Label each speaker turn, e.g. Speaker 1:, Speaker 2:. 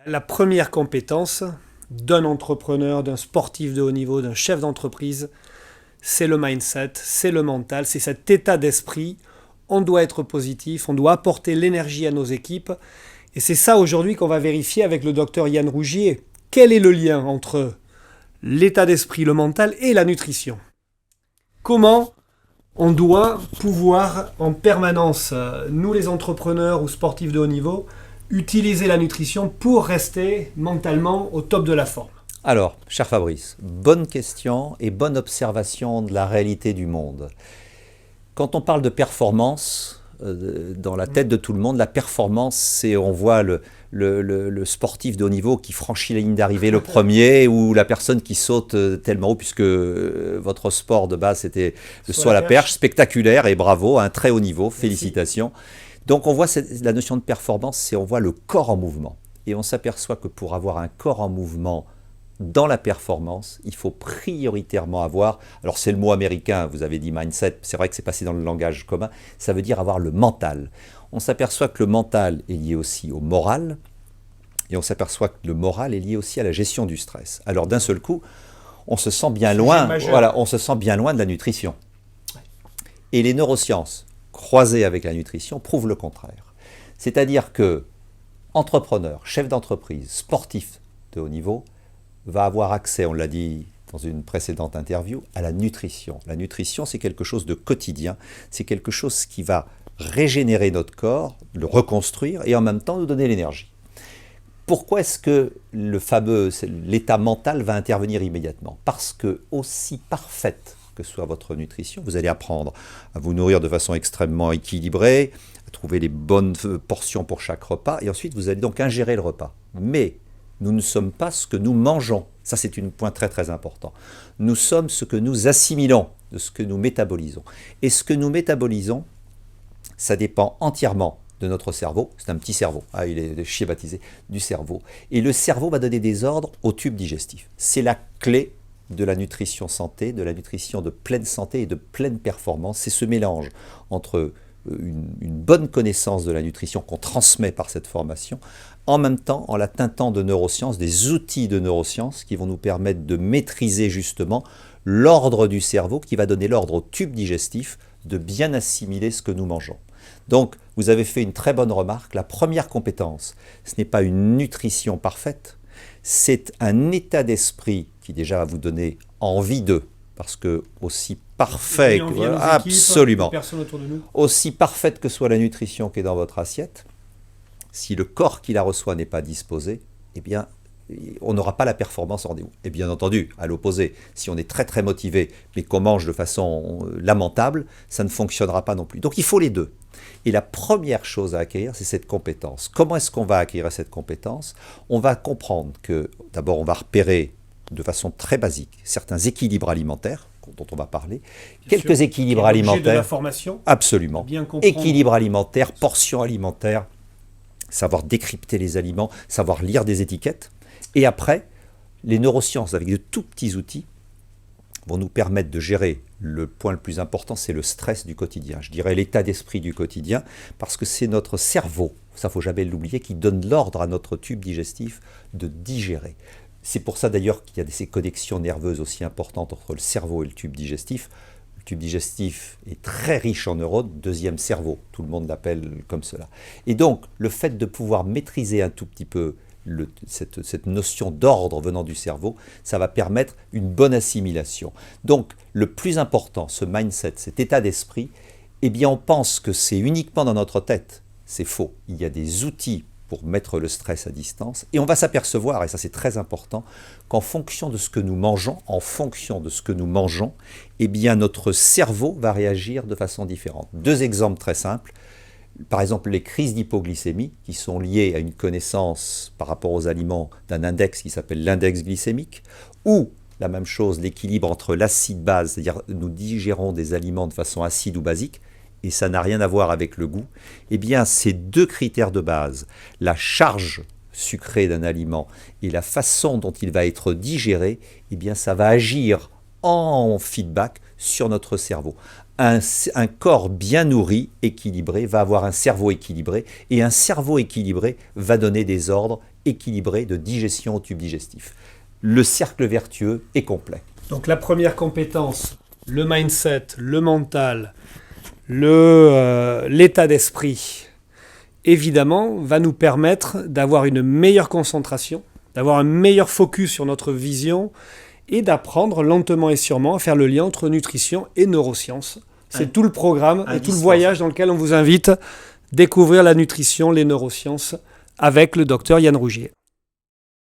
Speaker 1: La première compétence d'un entrepreneur, d'un sportif de haut niveau, d'un chef d'entreprise, c'est le mindset, c'est le mental, c'est cet état d'esprit. On doit être positif, on doit apporter l'énergie à nos équipes. Et c'est ça aujourd'hui qu'on va vérifier avec le docteur Yann Rougier. Quel est le lien entre l'état d'esprit, le mental et la nutrition? Comment on doit pouvoir en permanence, nous les entrepreneurs ou sportifs de haut niveau, utiliser la nutrition pour rester mentalement au top de la forme?
Speaker 2: Alors, cher Fabrice, bonne question et bonne observation de la réalité du monde. Quand on parle de performance, dans la tête de tout le monde, la performance, c'est on voit le sportif de haut niveau qui franchit la ligne d'arrivée le premier ou la personne qui saute tellement haut, puisque votre sport de base c'était le saut à la perche, spectaculaire et bravo, à un très haut niveau, félicitations. Donc on voit la notion de performance, c'est on voit le corps en mouvement. Et on s'aperçoit que pour avoir un corps en mouvement dans la performance, il faut prioritairement avoir, alors c'est le mot américain, vous avez dit mindset, c'est vrai que c'est passé dans le langage commun, ça veut dire avoir le mental. On s'aperçoit que le mental est lié aussi au moral, et on s'aperçoit que le moral est lié aussi à la gestion du stress. Alors d'un seul coup, on se sent bien loin, voilà, on se sent bien loin de la nutrition. Et les neurosciences, croisées avec la nutrition, prouvent le contraire. C'est-à-dire que entrepreneur, chef d'entreprise, sportif de haut niveau, va avoir accès, on l'a dit dans une précédente interview, à la nutrition. La nutrition, c'est quelque chose de quotidien, c'est quelque chose qui va régénérer notre corps, le reconstruire et en même temps nous donner l'énergie. Pourquoi est-ce que l'état mental va intervenir immédiatement? Parce que aussi parfaite que soit votre nutrition, vous allez apprendre à vous nourrir de façon extrêmement équilibrée, à trouver les bonnes portions pour chaque repas, et ensuite vous allez donc ingérer le repas. Mais nous ne sommes pas ce que nous mangeons. Ça, c'est un point très très important. Nous sommes ce que nous assimilons, de ce que nous métabolisons. Et ce que nous métabolisons, ça dépend entièrement de notre cerveau. C'est un petit cerveau, il est schématisé, du cerveau. Et le cerveau va donner des ordres au tube digestif. C'est la clé de la nutrition santé, de la nutrition de pleine santé et de pleine performance. C'est ce mélange entre une bonne connaissance de la nutrition qu'on transmet par cette formation, en même temps en la teintant de neurosciences, des outils de neurosciences qui vont nous permettre de maîtriser justement l'ordre du cerveau qui va donner l'ordre au tube digestif de bien assimiler ce que nous mangeons. Donc, vous avez fait une très bonne remarque. La première compétence, ce n'est pas une nutrition parfaite, c'est un état d'esprit qui déjà va vous donner envie de, parce que aussi parfait, absolument, aussi parfaite que soit la nutrition qui est dans votre assiette, si le corps qui la reçoit n'est pas disposé, eh bien, on n'aura pas la performance au rendez-vous. Et bien entendu, à l'opposé, si on est très très motivé, mais qu'on mange de façon lamentable, ça ne fonctionnera pas non plus. Donc il faut les deux. Et la première chose à acquérir, c'est cette compétence. Comment est-ce qu'on va acquérir cette compétence? On va comprendre que, d'abord, on va repérer de façon très basique certains équilibres alimentaires, dont on va parler. Quelques équilibres alimentaires.
Speaker 1: De la formation.
Speaker 2: Absolument. Équilibre alimentaire, portion alimentaire, savoir décrypter les aliments, savoir lire des étiquettes. Et après, les neurosciences, avec de tout petits outils, vont nous permettre de gérer le point le plus important, c'est le stress du quotidien. Je dirais l'état d'esprit du quotidien, parce que c'est notre cerveau, ça ne faut jamais l'oublier, qui donne l'ordre à notre tube digestif de digérer. C'est pour ça d'ailleurs qu'il y a ces connexions nerveuses aussi importantes entre le cerveau et le tube digestif. Le tube digestif est très riche en neurones, deuxième cerveau, tout le monde l'appelle comme cela. Et donc, le fait de pouvoir maîtriser un tout petit peu cette notion d'ordre venant du cerveau, ça va permettre une bonne assimilation. Donc, le plus important, ce mindset, cet état d'esprit, eh bien, on pense que c'est uniquement dans notre tête. C'est faux. Il y a des outils pour mettre le stress à distance. Et on va s'apercevoir, et ça c'est très important, qu'en fonction de ce que nous mangeons, eh bien notre cerveau va réagir de façon différente. Deux exemples très simples. Par exemple, les crises d'hypoglycémie qui sont liées à une connaissance par rapport aux aliments d'un index qui s'appelle l'index glycémique, ou la même chose, l'équilibre entre l'acide-base, c'est-à-dire nous digérons des aliments de façon acide ou basique, et ça n'a rien à voir avec le goût, eh bien ces deux critères de base, la charge sucrée d'un aliment et la façon dont il va être digéré, eh bien ça va agir en feedback sur notre cerveau. Un corps bien nourri, équilibré, va avoir un cerveau équilibré, et un cerveau équilibré va donner des ordres équilibré de digestion au tube digestif. Le cercle vertueux est complet.
Speaker 1: Donc la première compétence, le mindset, le mental, l'état d'esprit, évidemment, va nous permettre d'avoir une meilleure concentration, d'avoir un meilleur focus sur notre vision et d'apprendre lentement et sûrement à faire le lien entre nutrition et neurosciences. C'est tout le programme et tout le voyage dans lequel on vous invite à découvrir la nutrition, les neurosciences avec le docteur Yann Rougier.